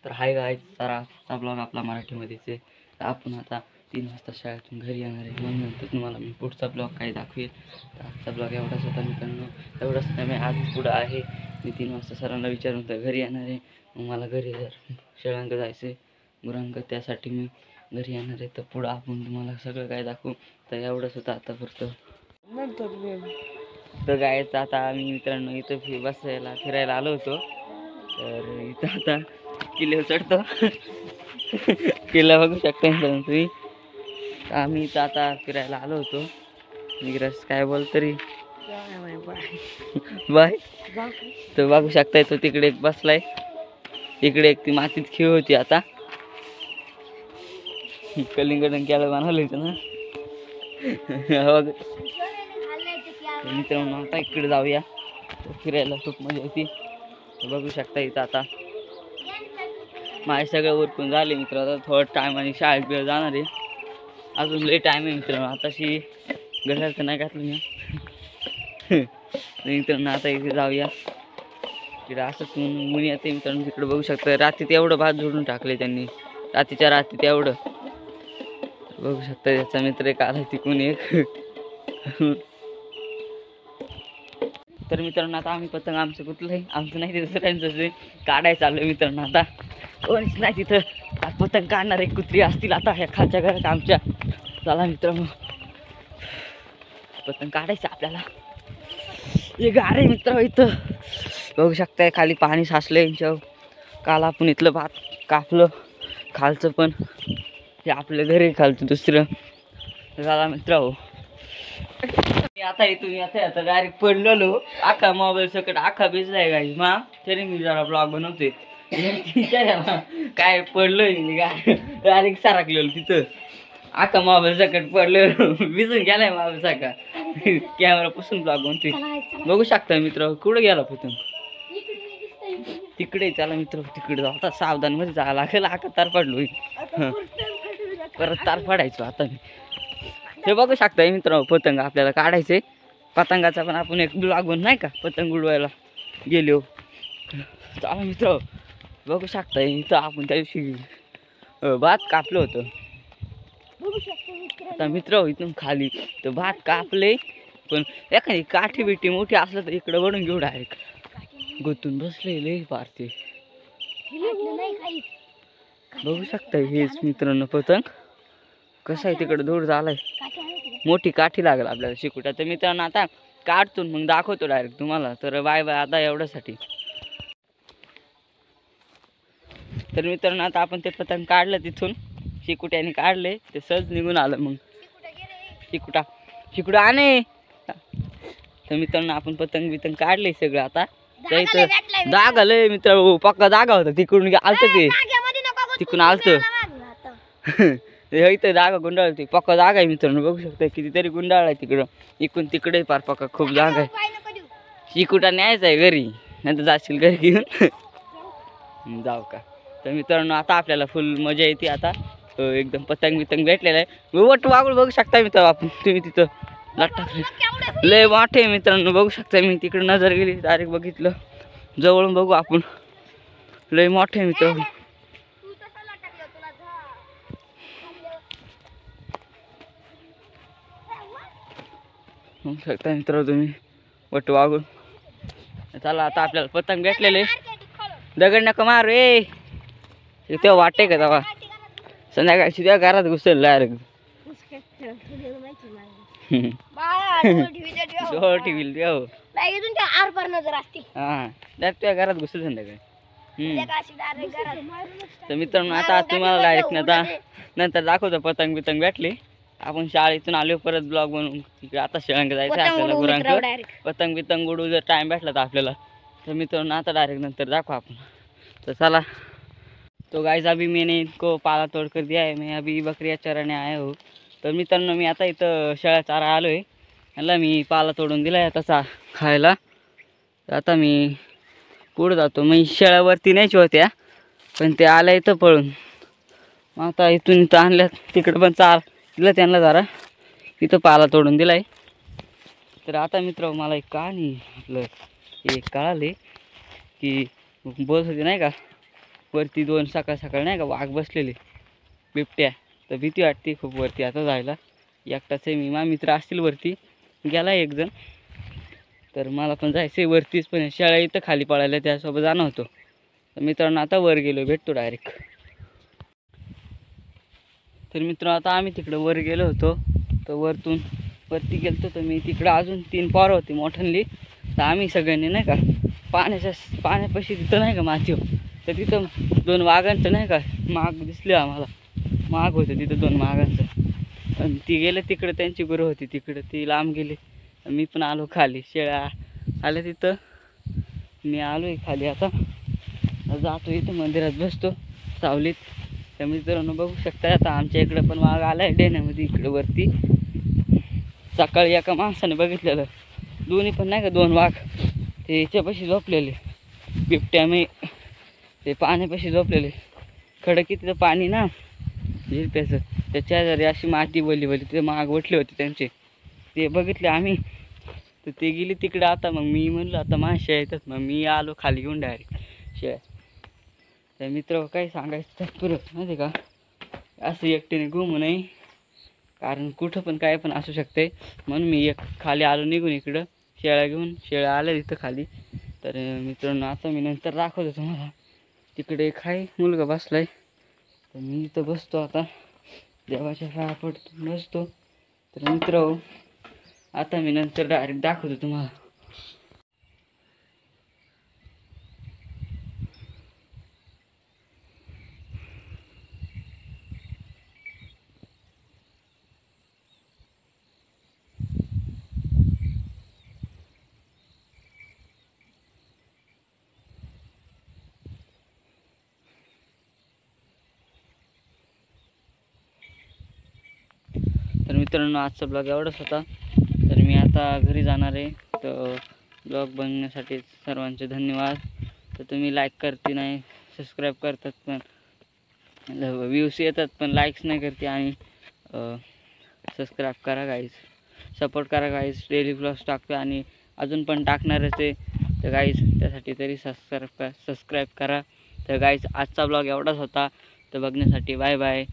तर hi guys, तर आजचा ब्लॉग आपला मराठीमध्येच आहे. तर आपण आता 3 वाजता शाळेतून घरी येणार आहे. मग नंतर तुम्हाला मी पुढचा ब्लॉग काय दाखवेल. तर आजचा ब्लॉग एवढाच होता मित्रांनो. एवढंच नाही, मी आज पुढं आहे. मी 3 वाजता सरांना विचारून तर घरी येणार आहे. मग मला घरी शेळांक जायचं आहे, गुरांक, त्यासाठी मी घरी येणार आहे. तर पुढं आपण तुम्हाला सगळं काय दाखवू. तर एवढंच होतं आतापुरतं. तर गायचं आता आम्ही मित्रांनो इथं बसायला फिरायला आलो होतो. तर इथं आता किल्ल्यावर चढतो. किल्ला बघू शकता तुम्ही. आम्ही इथं आता फिरायला आलो होतो. निग्रस काय बोल तरी बाय. तर बघू शकता तो तिकडे एक बसलाय. इकडे एक ती मातीत खेळ होती. आता कलिंगडन केलं बनवलं होतं ना. मित्रांनो आता इकडे जाऊया. फिरायला खूप मजा होती. बघू शकता इथं आता माझे सगळं उरकून झाले मित्र. आता थोडं टाइम आणि शाळेत वेळ जाणार आहे. अजून लई टाईम आहे मित्रांनो. आताशी घड्याळ तर नाही घातलं मी. मित्रांनो आता इथे जाऊया. तिकडे असंच ऊन येते मित्रांनो. तिकडे बघू शकता रात्रीत एवढं भात जोडून टाकले त्यांनी. रात्रीच्या रात्रीत एवढं बघू शकता. त्याचा मित्र एक आला तिकून एक. तर मित्रांनो आता आम्ही पतंग आमचं कुठलंही आमचं नाही, तिथं सगळ्यांचं काढायचं चाललं मित्रांनो. आता कोणीच नाही तिथं. पतंग काढणार एक कुत्री असतील आता ह्या खालच्या घरात आमच्या. चला मित्रांनो पतंग काढायचं आपल्याला. हे गार आहे मित्र. इथं बघू शकताय खाली पाणी साचलं यांच्यावर. काल आपण इथलं भात कापलं खालचं, पण हे आपलं घर आहे खालचं दुसरं. चला मित्र हो. आता इथून आता डायरेक्ट पडलेलो. आखा मोबाईल सकट आखा भिजलाय गाई मा. तरी मी जरा ब्लॉग बनवते. काय पडलोय डायरेक्ट सारखलेलो तिथं. आखा मोबाईल सकट पडलो. भिजून गेलाय मोबाईल सारखा. कॅमेरा पुसून ब्लॉग बनते. बघू शकता मित्र कुठं गेला पतंग. तिकडे चला मित्र तिकडे जाऊ. आता सावधान मध्ये जायला लागेल. आका तार पडलोय. परत तार पडायचो आता मी. हे बघू शकता मित्र पतंग आपल्याला काढायचे. पतंगाचा पण आपण एक ब्लॉग बनवू नाही का, पतंग उडवायला गेलो. चला मित्र बघू शकता इथं आपण त्या दिवशी भात कापलं होतं. आता मित्र इथून खाली तर भात कापले, पण एखादी काठी बिठी मोठी असलं तर इकडं वळून घेऊ डायरेक्ट. गुतून बसले लय पारते. बघू शकता हेच मित्रांनो पतंग कसं आहे तिकडे दूर झालाय. मोठी काठी लागेल आपल्याला शिकुटा. तर मित्रांनो आता काढतो मग दाखवतो डायरेक्ट तुम्हाला. तर बाय बाय आता एवढ्यासाठी. तर मित्रांनो आता आपण ते पतंग काढलं तिथून शिकुट्याने काढले. ते सहज निघून आलं. मग शिकुटा आणे. तर मित्रांनो आपण पतंग बितंग काढले सगळं. आता त्या इथं जागा लय मित्र पक्का जागा होता. तिकडून आलत ते तिकडून आलत. इथं जागा गुंडाळ होती. पक्का जागा आहे मित्रांनो. बघू शकता कितीतरी गुंडाळ आहे तिकडं. इकडून तिकडे पार पक्का खूप जागा आहे. शिकुटा न्यायचा आहे घरी, नंतर जाशील घरी घेऊन जाऊ का. तर मित्रांनो आता आपल्याला फुल मजा येते. आता एकदम पतंग बितंग भेटलेला आहे. वट वागूळ बघू शकता मित्र आपण. तुम्ही तिथं लाट लय वाटे मित्रांनो. बघू शकता मी तिकडे नजर गेली डायरेक्ट बघितलं. जवळून बघू आपण लय मोठे मित्र. बघू शकता मित्र तुम्ही वट वागून. चला आता आपल्याला पतंग भेटलेले. दगड नका मार रे. तेव्हा वाटे का तेव्हा संध्याकाळची त्या घरात घुसेल डायरेक्ट. तुझ्या घरात घुसेल संध्याकाळी. तर मित्रांनो आता तुम्हाला डायरेक्ट नंतर दाखवतो पतंग बितंग भेटली. आपण शाळेतून आलो परत ब्लॉग बनवून. तिकडे आता शेळांक जायचं आपल्याला गुरांक. पतंग बितंग उडू जर टाइम भेटला तर आपल्याला. तर मित्रांनो आता डायरेक्ट नंतर दाखवा आपण. तो चला. तो गाइस अभी मैंने इनको पाला तोड़ कर दिया है. मैं अभी बकरियाँ चराने आया हूँ. तर मित्रांनो मी आता इथं शेळ्या चारा आलो आहे. याला मी पाला तोडून दिला आहे तसा खायला. आता मी पुढं जातो. मग शेळ्यावरती न्यायच्या होत्या पण ते आल्या इथं पळून. मग आता इथून इथं आणल्या. तिकडं पण चार दिलं त्यांना जरा. इथं पाला तोडून दिला आहे. तर आता मित्र मला एक कहाणी आपलं एक कळाले की बोलत होते नाही का वरती 2 सकाळ सकाळ नाही का वाघ बसलेले बिबट्या, तर भीती वाटते खूप वरती आता जायला. एकटाच आहे मी, मा मित्र असतील वरती, गेला एक जण. तर मला पण जायचं आहे वरतीच, पण शाळा इथं खाली पळायला त्यासोबत जाणं होतं. तर मित्रांनो आता वर गेलो, भेटतो डायरेक्ट. तर मित्र आता आम्ही तिकडं वर गेलो होतो. तर वरतून वरती गेलतो तर मी तिकडं अजून 3 पोरं होती मोठ्यांली. तर आम्ही सगळ्यांनी नाही का पाण्यापाशी तिथं नाही का माती हो, तर तिथं 2 वाघांचं नाही का माग दिसले आम्हाला. माग होतं तिथं 2 वाघांचं. आणि ती गेले तिकडं, त्यांची गुरं होती तिकडं, ती लांब गेली. मी पण आलो खाली, शेळ्या आल्या तिथं. मी आलो आहे खाली, आता जातो इथं मंदिरात बसतो सावलीत. तर मित्रांनो बघू शकता आता आमच्या इकडं पण वाघ आला आहे डेण्यामध्ये इकडं वरती. सकाळी एका माणसाने बघितलेलं, दोन्ही पण नाही का 2 वाघ ते याच्यापाशी झोपलेले, बिबट्या मी ते पाण्यापाशी झोपलेले. खडकी तिथं पाणी ना झिरप्याचं, त्याच्या शेजारी अशी माती वली ते माग वटले होते त्यांचे, ते बघितले आम्ही. तर ते गेली तिकडे. आता मग मी म्हणलं आता माझ्या येतात, मग मी आलो खाली घेऊन डायरेक्ट शेळ्या. तर मित्र काही सांगायचं तात्पर्य माहिती का, असं एकटीने घुमू नये, कारण कुठं पण काय पण असू शकते. म्हणून मी एक खाली आलो निघून इकडं शेळ्या घेऊन. शेळ्या आल्या तिथं खाली. तर मित्रांनो आता मी नंतर दाखवतो तुम्हाला. तिकडे एक आहे मुलगा बसलाय, तर मी इथं बसतो आता देवाच्या पाया पडतो बसतो. तर मित्र आता मी नंतर डायरेक्ट दाखवतो तुम्हाला. तर मित्रांनो आजचा ब्लॉग एवढाच होता. तर मी आता घरी जाणार आहे. तर ब्लॉग बनवण्यासाठी सर्वांचे धन्यवाद. तर तुम्ही लाईक करते नाही, सबस्क्राईब करतात पण व्ह्यूज येतात पण लाईक्स नाही करते. आणि सबस्क्राईब करा गाईज, सपोर्ट करा गाईज. डेली ब्लॉग्स टाकतो आणि अजून पण टाकणारच आहे. तर गाईज त्यासाठी तरी सबस्क्राईब करा. तर गाईज आजचा ब्लॉग एवढाच होता. तर बघण्यासाठी बाय बाय.